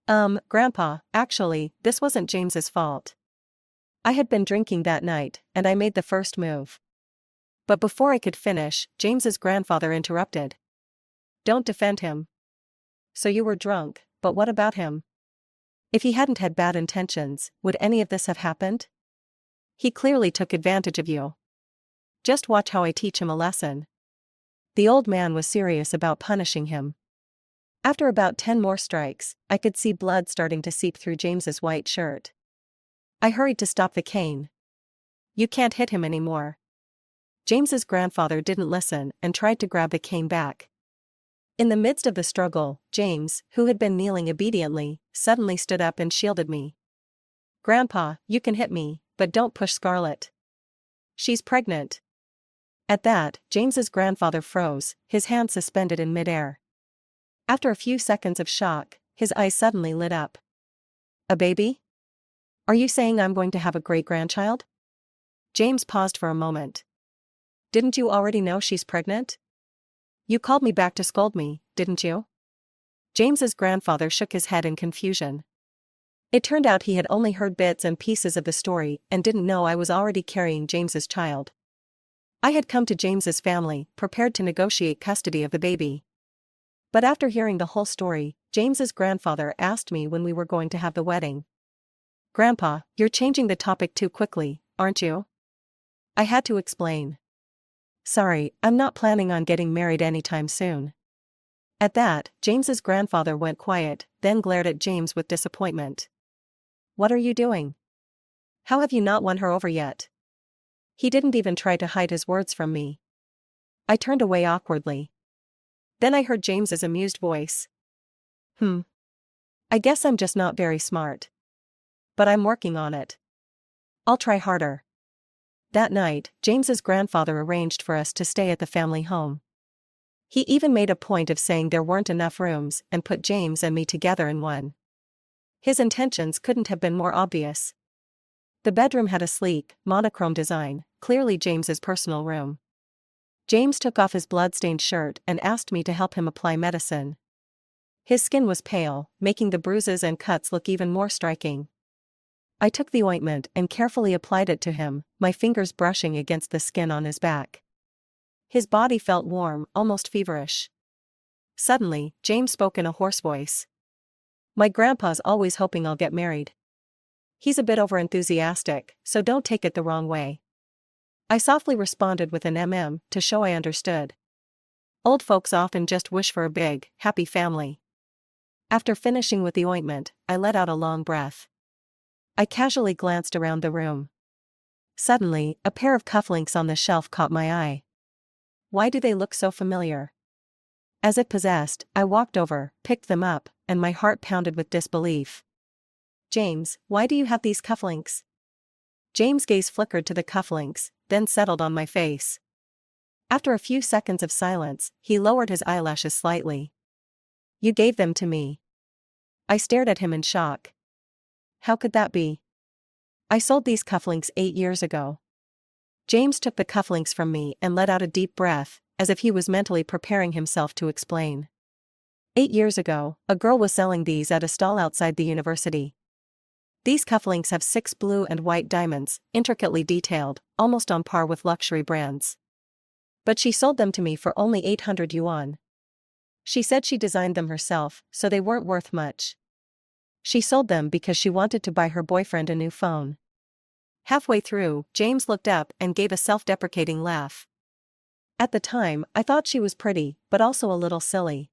Grandpa, actually, this wasn't James's fault. I had been drinking that night, and I made the first move. But before I could finish, James's grandfather interrupted. Don't defend him. So you were drunk, but what about him? If he hadn't had bad intentions, would any of this have happened? He clearly took advantage of you. Just watch how I teach him a lesson. The old man was serious about punishing him. After about 10 more strikes, I could see blood starting to seep through James's white shirt. I hurried to stop the cane. You can't hit him anymore. James's grandfather didn't listen and tried to grab the cane back. In the midst of the struggle, James, who had been kneeling obediently, suddenly stood up and shielded me. Grandpa, you can hit me, but don't push Scarlett. She's pregnant. At that, James's grandfather froze, his hand suspended in midair. After a few seconds of shock, his eyes suddenly lit up. A baby? Are you saying I'm going to have a great-grandchild? James paused for a moment. Didn't you already know she's pregnant? You called me back to scold me, didn't you? James's grandfather shook his head in confusion. It turned out he had only heard bits and pieces of the story and didn't know I was already carrying James's child. I had come to James's family, prepared to negotiate custody of the baby. But after hearing the whole story, James's grandfather asked me when we were going to have the wedding. Grandpa, you're changing the topic too quickly, aren't you? I had to explain. Sorry, I'm not planning on getting married anytime soon. At that, James's grandfather went quiet, then glared at James with disappointment. What are you doing? How have you not won her over yet? He didn't even try to hide his words from me. I turned away awkwardly. Then I heard James's amused voice. I guess I'm just not very smart. But I'm working on it. I'll try harder. That night, James's grandfather arranged for us to stay at the family home. He even made a point of saying there weren't enough rooms and put James and me together in one. His intentions couldn't have been more obvious. The bedroom had a sleek, monochrome design, clearly James's personal room. James took off his blood-stained shirt and asked me to help him apply medicine. His skin was pale, making the bruises and cuts look even more striking. I took the ointment and carefully applied it to him, my fingers brushing against the skin on his back. His body felt warm, almost feverish. Suddenly, James spoke in a hoarse voice. My grandpa's always hoping I'll get married. He's a bit overenthusiastic, so don't take it the wrong way. I softly responded with an to show I understood. Old folks often just wish for a big, happy family. After finishing with the ointment, I let out a long breath. I casually glanced around the room. Suddenly, a pair of cufflinks on the shelf caught my eye. Why do they look so familiar? As if possessed, I walked over, picked them up, and my heart pounded with disbelief. James, why do you have these cufflinks? James' gaze flickered to the cufflinks, then settled on my face. After a few seconds of silence, he lowered his eyelashes slightly. You gave them to me. I stared at him in shock. How could that be? I sold these cufflinks 8 years ago. James took the cufflinks from me and let out a deep breath, as if he was mentally preparing himself to explain. 8 years ago, a girl was selling these at a stall outside the university. These cufflinks have 6 blue and white diamonds, intricately detailed, almost on par with luxury brands. But she sold them to me for only 800 yuan. She said she designed them herself, so they weren't worth much. She sold them because she wanted to buy her boyfriend a new phone. Halfway through, James looked up and gave a self-deprecating laugh. At the time, I thought she was pretty, but also a little silly.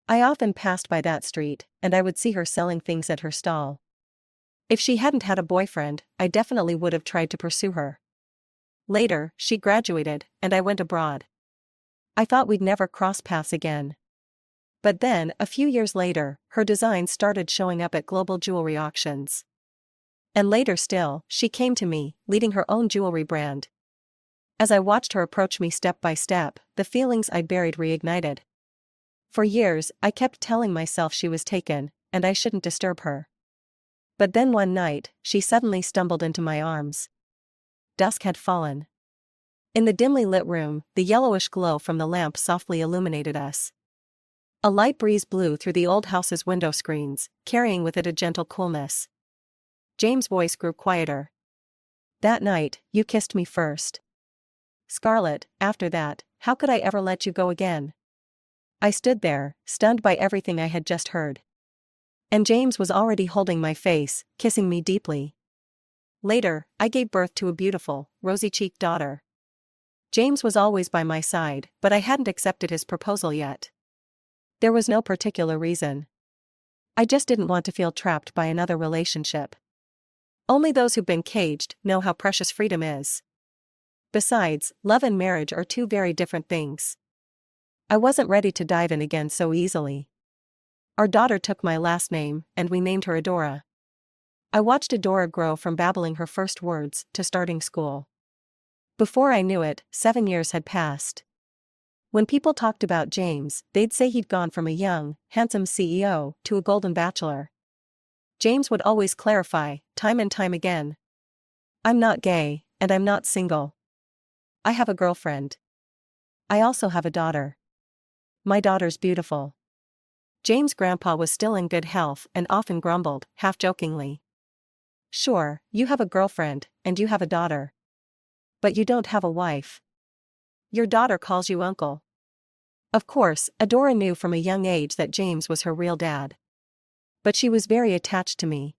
I often passed by that street, and I would see her selling things at her stall. If she hadn't had a boyfriend, I definitely would have tried to pursue her. Later, she graduated, and I went abroad. I thought we'd never cross paths again. But then, a few years later, her designs started showing up at global jewelry auctions. And later still, she came to me, leading her own jewelry brand. As I watched her approach me step by step, the feelings I'd buried reignited. For years, I kept telling myself she was taken, and I shouldn't disturb her. But then one night, she suddenly stumbled into my arms. Dusk had fallen. In the dimly lit room, the yellowish glow from the lamp softly illuminated us. A light breeze blew through the old house's window screens, carrying with it a gentle coolness. James' voice grew quieter. That night, you kissed me first. Scarlett, after that, how could I ever let you go again? I stood there, stunned by everything I had just heard. And James was already holding my face, kissing me deeply. Later, I gave birth to a beautiful, rosy-cheeked daughter. James was always by my side, but I hadn't accepted his proposal yet. There was no particular reason. I just didn't want to feel trapped by another relationship. Only those who've been caged know how precious freedom is. Besides, love and marriage are two very different things. I wasn't ready to dive in again so easily. Our daughter took my last name, and we named her Adora. I watched Adora grow from babbling her first words to starting school. Before I knew it, 7 years had passed. When people talked about James, they'd say he'd gone from a young, handsome CEO to a golden bachelor. James would always clarify, time and time again. I'm not gay, and I'm not single. I have a girlfriend. I also have a daughter. My daughter's beautiful. James' grandpa was still in good health and often grumbled, half-jokingly. Sure, you have a girlfriend, and you have a daughter. But you don't have a wife. Your daughter calls you uncle. Of course, Adora knew from a young age that James was her real dad. But she was very attached to me.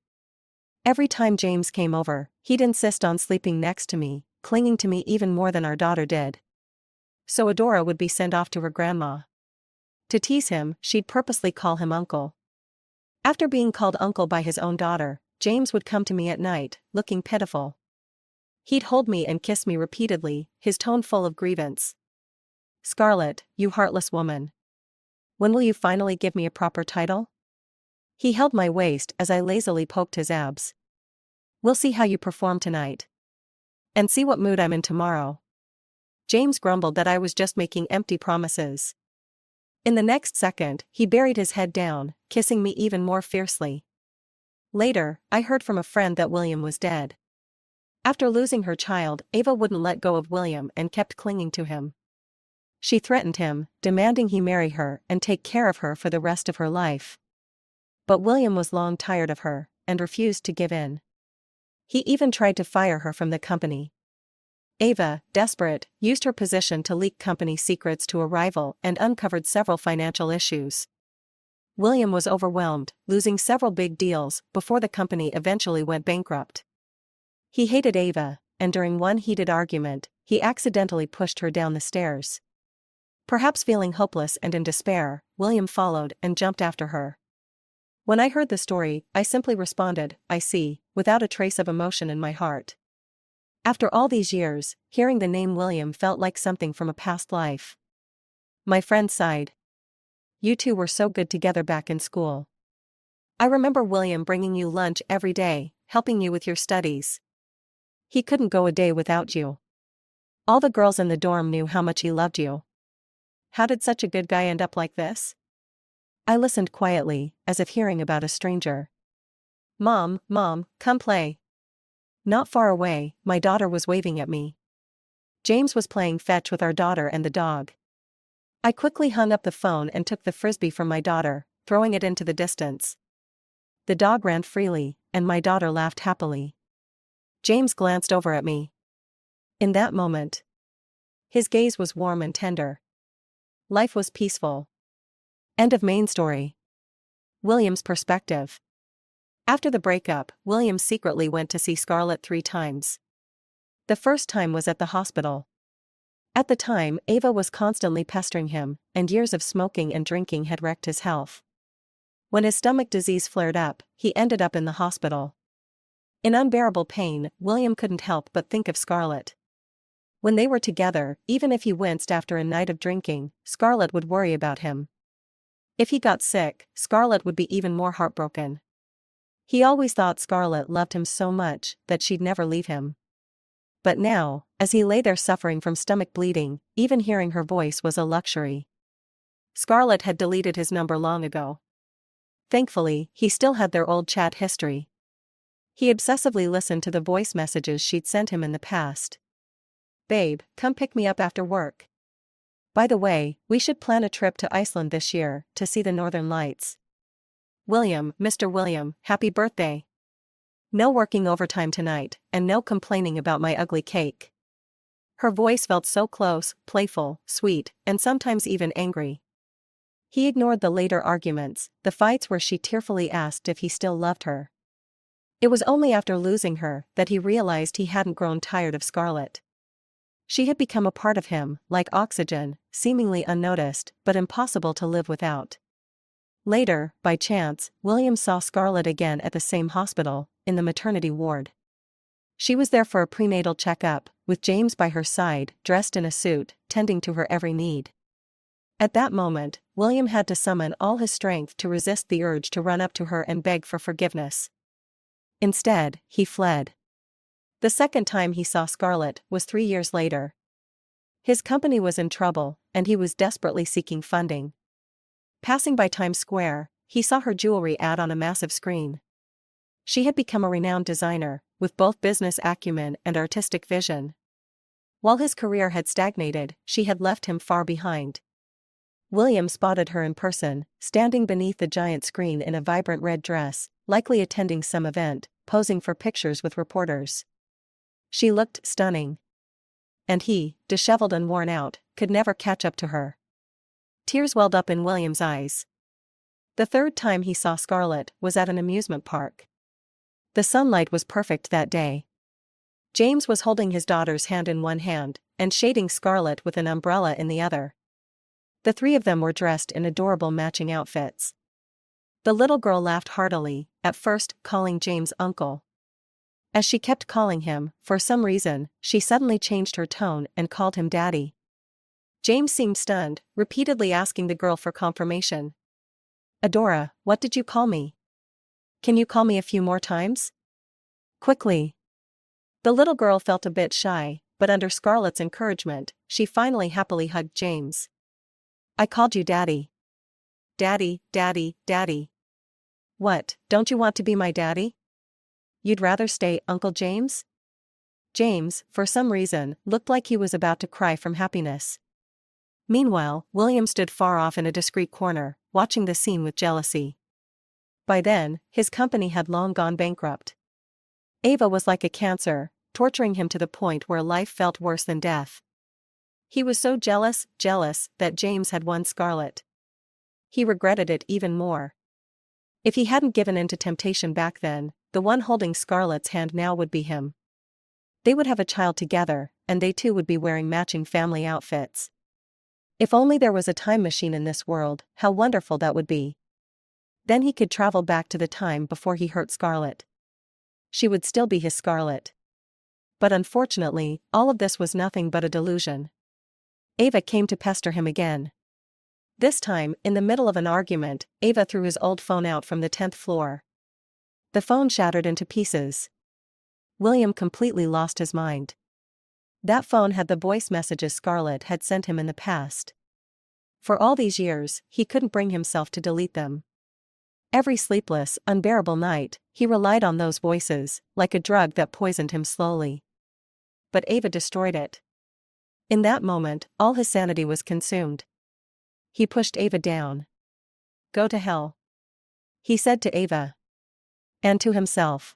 Every time James came over, he'd insist on sleeping next to me, clinging to me even more than our daughter did. So Adora would be sent off to her grandma. To tease him, she'd purposely call him uncle. After being called uncle by his own daughter, James would come to me at night, looking pitiful. He'd hold me and kiss me repeatedly, his tone full of grievance. Scarlett, you heartless woman. When will you finally give me a proper title? He held my waist as I lazily poked his abs. We'll see how you perform tonight. And see what mood I'm in tomorrow. James grumbled that I was just making empty promises. In the next second, he buried his head down, kissing me even more fiercely. Later, I heard from a friend that William was dead. After losing her child, Ava wouldn't let go of William and kept clinging to him. She threatened him, demanding he marry her and take care of her for the rest of her life. But William was long tired of her, and refused to give in. He even tried to fire her from the company. Ava, desperate, used her position to leak company secrets to a rival and uncovered several financial issues. William was overwhelmed, losing several big deals before the company eventually went bankrupt. He hated Ava, and during one heated argument, he accidentally pushed her down the stairs. Perhaps feeling hopeless and in despair, William followed and jumped after her. When I heard the story, I simply responded, I see, without a trace of emotion in my heart. After all these years, hearing the name William felt like something from a past life. My friend sighed. You two were so good together back in school. I remember William bringing you lunch every day, helping you with your studies. He couldn't go a day without you. All the girls in the dorm knew how much he loved you. How did such a good guy end up like this? I listened quietly, as if hearing about a stranger. Mom, come play. Not far away, my daughter was waving at me. James was playing fetch with our daughter and the dog. I quickly hung up the phone and took the frisbee from my daughter, throwing it into the distance. The dog ran freely, and my daughter laughed happily. James glanced over at me. In that moment, his gaze was warm and tender. Life was peaceful. End of main story. William's perspective. After the breakup, William secretly went to see Scarlett 3 times. The first time was at the hospital. At the time, Ava was constantly pestering him, and years of smoking and drinking had wrecked his health. When his stomach disease flared up, he ended up in the hospital. In unbearable pain, William couldn't help but think of Scarlett. When they were together, even if he winced after a night of drinking, Scarlett would worry about him. If he got sick, Scarlett would be even more heartbroken. He always thought Scarlett loved him so much that she'd never leave him. But now, as he lay there suffering from stomach bleeding, even hearing her voice was a luxury. Scarlett had deleted his number long ago. Thankfully, he still had their old chat history. He obsessively listened to the voice messages she'd sent him in the past. "Babe, come pick me up after work. By the way, we should plan a trip to Iceland this year, to see the northern lights. William, Mr. William, happy birthday. No working overtime tonight, and no complaining about my ugly cake." Her voice felt so close, playful, sweet, and sometimes even angry. He ignored the later arguments, the fights where she tearfully asked if he still loved her. It was only after losing her that he realized he hadn't grown tired of Scarlett. She had become a part of him, like oxygen, seemingly unnoticed, but impossible to live without. Later, by chance, William saw Scarlett again at the same hospital, in the maternity ward. She was there for a prenatal checkup, with James by her side, dressed in a suit, tending to her every need. At that moment, William had to summon all his strength to resist the urge to run up to her and beg for forgiveness. Instead, he fled. The second time he saw Scarlett was 3 years later. His company was in trouble, and he was desperately seeking funding. Passing by Times Square, he saw her jewelry ad on a massive screen. She had become a renowned designer, with both business acumen and artistic vision. While his career had stagnated, she had left him far behind. William spotted her in person, standing beneath the giant screen in a vibrant red dress, likely attending some event, posing for pictures with reporters. She looked stunning. And he, disheveled and worn out, could never catch up to her. Tears welled up in William's eyes. The third time he saw Scarlett was at an amusement park. The sunlight was perfect that day. James was holding his daughter's hand in one hand, and shading Scarlett with an umbrella in the other. The 3 of them were dressed in adorable matching outfits. The little girl laughed heartily, at first calling James uncle. As she kept calling him, for some reason, she suddenly changed her tone and called him daddy. James seemed stunned, repeatedly asking the girl for confirmation. "Adora, what did you call me? Can you call me a few more times? Quickly." The little girl felt a bit shy, but under Scarlett's encouragement, she finally happily hugged James. "I called you daddy. Daddy, daddy, daddy. What, don't you want to be my daddy? You'd rather stay, Uncle James?" James, for some reason, looked like he was about to cry from happiness. Meanwhile, William stood far off in a discreet corner, watching the scene with jealousy. By then, his company had long gone bankrupt. Ava was like a cancer, torturing him to the point where life felt worse than death. He was so jealous, that James had won Scarlett. He regretted it even more. If he hadn't given in to temptation back then, the one holding Scarlett's hand now would be him. They would have a child together, and they too would be wearing matching family outfits. If only there was a time machine in this world, how wonderful that would be. Then he could travel back to the time before he hurt Scarlett. She would still be his Scarlett. But unfortunately, all of this was nothing but a delusion. Ava came to pester him again. This time, in the middle of an argument, Ava threw his old phone out from the 10th floor. The phone shattered into pieces. William completely lost his mind. That phone had the voice messages Scarlett had sent him in the past. For all these years, he couldn't bring himself to delete them. Every sleepless, unbearable night, he relied on those voices, like a drug that poisoned him slowly. But Ava destroyed it. In that moment, all his sanity was consumed. He pushed Ava down. "Go to hell," he said to Ava. And to himself.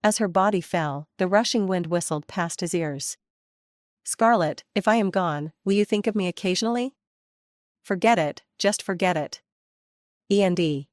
As her body fell, the rushing wind whistled past his ears. "Scarlet, if I am gone, will you think of me occasionally?" "Forget it, just forget it. END.